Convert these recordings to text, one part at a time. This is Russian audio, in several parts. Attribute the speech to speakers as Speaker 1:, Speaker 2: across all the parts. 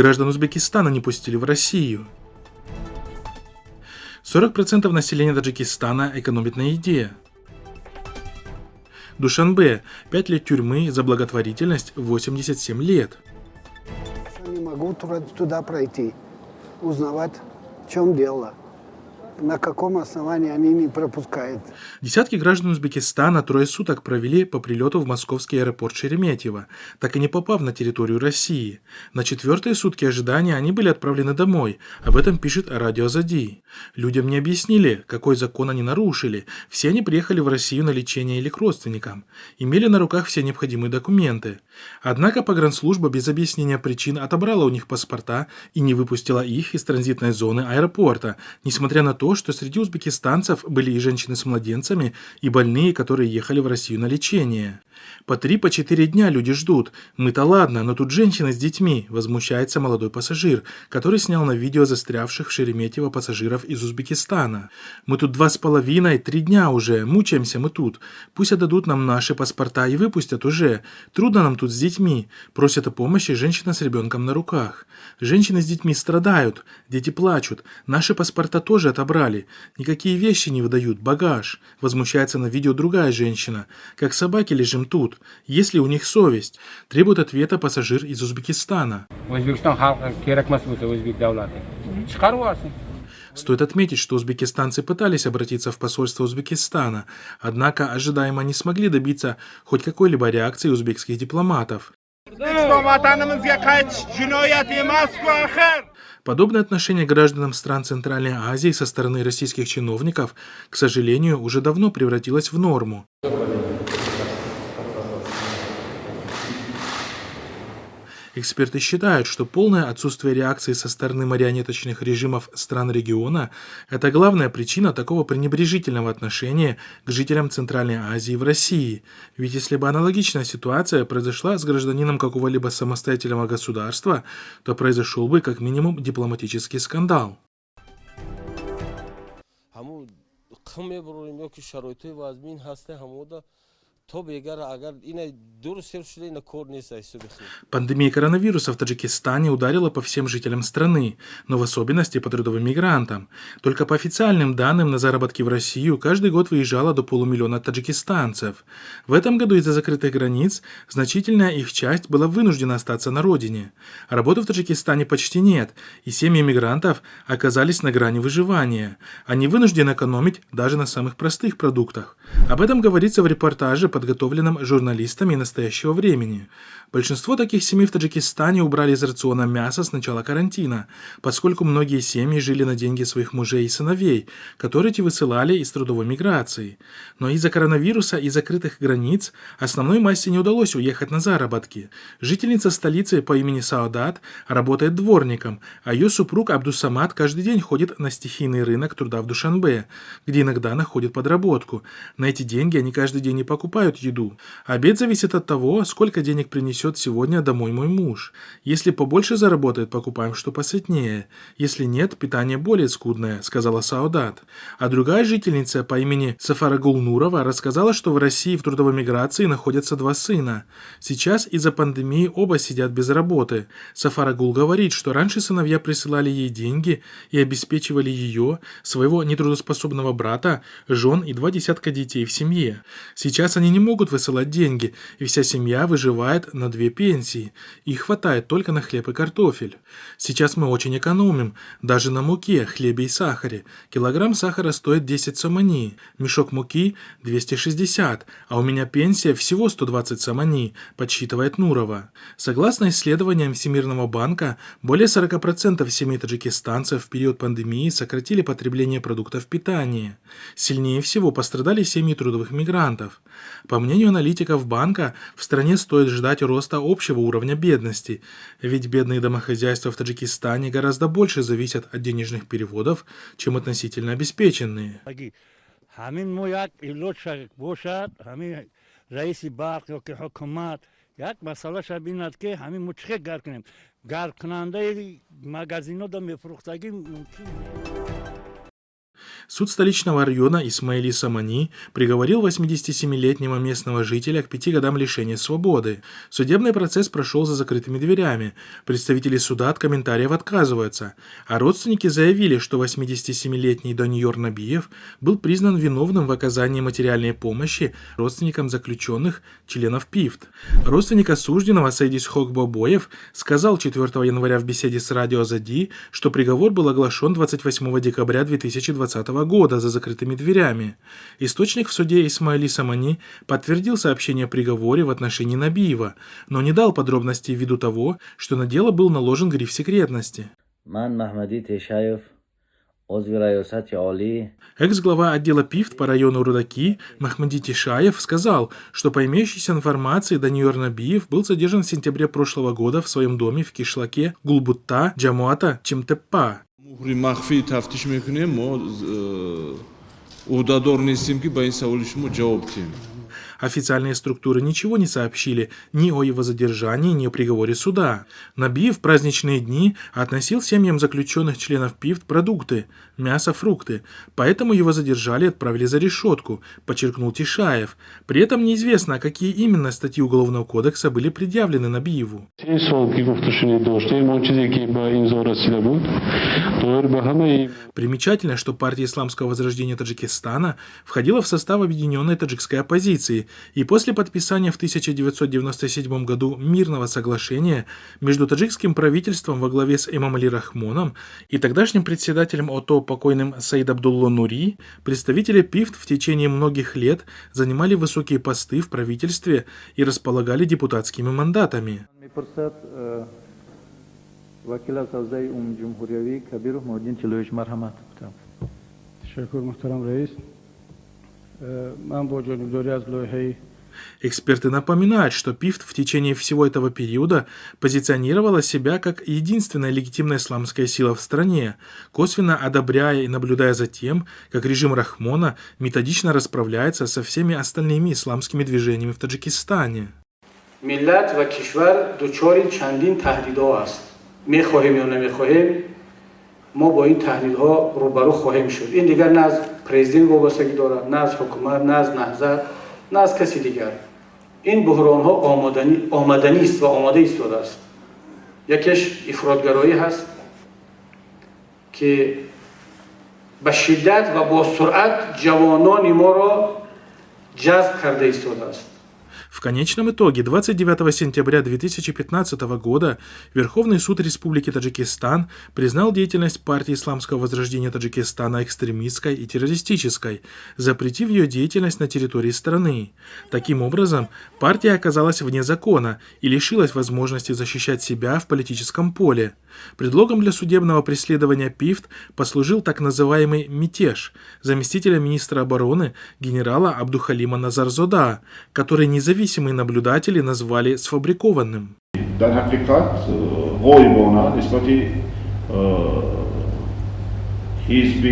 Speaker 1: Граждан Узбекистана не пустили в Россию. 40% населения Таджикистана экономит на еде. Душанбе. 5 лет тюрьмы за благотворительность, 87 лет.
Speaker 2: Не могу туда пройти, узнавать, в чем дело, на каком основании они не пропускают.
Speaker 1: Десятки граждан Узбекистана трое суток провели по прилету в московский аэропорт Шереметьево, так и не попав на территорию России. На 4-е сутки ожидания они были отправлены домой. Об этом пишет радио Азади. Людям не объяснили, какой закон они нарушили. Все они приехали в Россию на лечение или к родственникам. Имели на руках все необходимые документы. Однако погранслужба без объяснения причин отобрала у них паспорта и не выпустила их из транзитной зоны аэропорта, несмотря на то, что среди узбекистанцев были и женщины с младенцами, и больные, которые ехали в Россию на лечение. По 3-4 дня люди ждут. Мы-то ладно, но тут женщины с детьми, возмущается молодой пассажир, который снял на видео застрявших в Шереметьево пассажиров из Узбекистана. Мы тут 2,5-3 дня уже, мучаемся мы тут. Пусть отдадут нам наши паспорта и выпустят уже. Трудно нам тут с детьми. Просят о помощи женщина с ребенком на руках. Женщины с детьми страдают, дети плачут. Наши паспорта тоже отобрали. Никакие вещи не выдают, багаж. Возмущается на видео другая женщина. Как собаки лежим тут. Есть ли у них совесть? Требует ответа пассажир из Узбекистана. Стоит отметить, что узбекистанцы пытались обратиться в посольство Узбекистана, однако ожидаемо не смогли добиться хоть какой-либо реакции узбекских дипломатов. Подобное отношение к гражданам стран Центральной Азии со стороны российских чиновников, к сожалению, уже давно превратилось в норму. Эксперты считают, что полное отсутствие реакции со стороны марионеточных режимов стран региона – это главная причина такого пренебрежительного отношения к жителям Центральной Азии в России. Ведь если бы аналогичная ситуация произошла с гражданином какого-либо самостоятельного государства, то произошел бы как минимум дипломатический скандал. Пандемия коронавируса в Таджикистане ударила по всем жителям страны, но в особенности по трудовым мигрантам. Только по официальным данным на заработки в Россию каждый год выезжало до 500 000 таджикистанцев. В этом году из-за закрытых границ значительная их часть была вынуждена остаться на родине. Работы в Таджикистане почти нет, и семьи мигрантов оказались на грани выживания. Они вынуждены экономить даже на самых простых продуктах. Об этом говорится в репортаже, подготовленном журналистами настоящего времени. Большинство таких семей в Таджикистане убрали из рациона мясо с начала карантина, поскольку многие семьи жили на деньги своих мужей и сыновей, которые те высылали из трудовой миграции. Но из-за коронавируса и закрытых границ основной массе не удалось уехать на заработки. Жительница столицы по имени Саадат работает дворником, а ее супруг Абдусамат каждый день ходит на стихийный рынок труда в Душанбе, где иногда находит подработку. На эти деньги они каждый день и покупают еду. Обед зависит от того, сколько денег принесет сегодня домой мой муж. Если побольше заработает, покупаем что посытнее. Если нет, питание более скудное, сказала Саадат. А другая жительница по имени Сафара Гулнурова рассказала, что в России в трудовой миграции находятся 2 сына. Сейчас из-за пандемии оба сидят без работы. Сафара Гул говорит, что раньше сыновья присылали ей деньги и обеспечивали ее, своего нетрудоспособного брата, жен и 2 десятка детей в семье. Сейчас они не могут высылать деньги, и вся семья выживает на 2 пенсии. Их хватает только на хлеб и картофель. Сейчас мы очень экономим, даже на муке, хлебе и сахаре. Килограмм сахара стоит 10 сомани, мешок муки 260, а у меня пенсия всего 120 сомани, подсчитывает Нурова. Согласно исследованиям Всемирного банка, более 40% семей таджикистанцев в период пандемии сократили потребление продуктов питания. Сильнее всего пострадали семьи трудовых мигрантов. По мнению аналитиков банка, в стране стоит ждать роста общего уровня бедности, ведь бедные домохозяйства в Таджикистане гораздо больше зависят от денежных переводов, чем относительно обеспеченные. Суд столичного района Исмаили Самани приговорил 87-летнего местного жителя к 5 годам лишения свободы. Судебный процесс прошел за закрытыми дверями. Представители суда от комментариев отказываются, а родственники заявили, что 87-летний Даниор Набиев был признан виновным в оказании материальной помощи родственникам заключенных, членов ПИФТ. Родственник осужденного Сайдис Хокбобоев сказал 4 января в беседе с радио Азади, что приговор был оглашен 28 декабря 2020 года за закрытыми дверями. Источник в суде Исмаили Самани подтвердил сообщение о приговоре в отношении Набиева, но не дал подробностей ввиду того, что на дело был наложен гриф секретности. Экс-глава отдела ПИФТ по району Рудаки Махмади Тишаев сказал, что по имеющейся информации Даниор Набиев был задержан в сентябре прошлого года в своем доме в кишлаке Гулбутта, Джамуата, Чимтеппа. Официальные структуры ничего не сообщили ни о его задержании, ни о приговоре суда. Набиев в праздничные дни относил семьям заключенных членов ПИФТ продукты, мясо, фрукты, поэтому его задержали и отправили за решетку, подчеркнул Тишаев. При этом неизвестно, какие именно статьи Уголовного кодекса были предъявлены Набиеву. Примечательно, что партия Исламского возрождения Таджикистана входила в состав объединенной таджикской оппозиции, и после подписания в 1997 году мирного соглашения между таджикским правительством во главе с Эмом Рахмоном и тогдашним председателем ОТО покойным Саид Абдулло Нури, представители ПИФТ в течение многих лет занимали высокие посты в правительстве и располагали депутатскими мандатами. Эксперты напоминают, что ПИФТ в течение всего этого периода позиционировала себя как единственная легитимная исламская сила в стране, косвенно одобряя и наблюдая за тем, как режим Рахмона методично расправляется со всеми остальными исламскими движениями в Таджикистане.
Speaker 3: ملت و کشور دچار چندین تهدیدها است. می‌خواهیم یا نمی‌خواهیم ما با این تهدیدها روبرو خواهیم شد. این دیگر نه از پرزیدنت وابستگی دارد، نه از حکومت، نه از نهضت، نه از کسی دیگر. این بحران‌ها آمدنی است و آماده ایستاده است. یکیش افراطگرایی هست که به شدت و با سرعت جوانان ما را جذب کرده ایستاده است.
Speaker 1: В конечном итоге 29 сентября 2015 года Верховный суд Республики Таджикистан признал деятельность партии Исламского возрождения Таджикистана экстремистской и террористической, запретив ее деятельность на территории страны. Таким образом, партия оказалась вне закона и лишилась возможности защищать себя в политическом поле. Предлогом для судебного преследования ПИФТ послужил так называемый мятеж заместителя министра обороны генерала Абдухалима Назарзода, который независимые наблюдатели назвали сфабрикованным.
Speaker 4: در حقیقت وای بانه نسبت حزب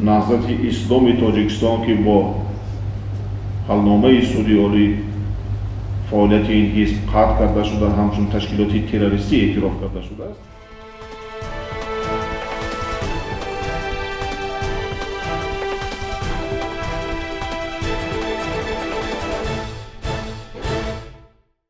Speaker 4: نهضت اسلامی تاجیکستان که با حلنامه سودی عالی فعالیت این حزب قطع کرده شده همچون تشکیلات تروریستی اعتراف کرده شده است.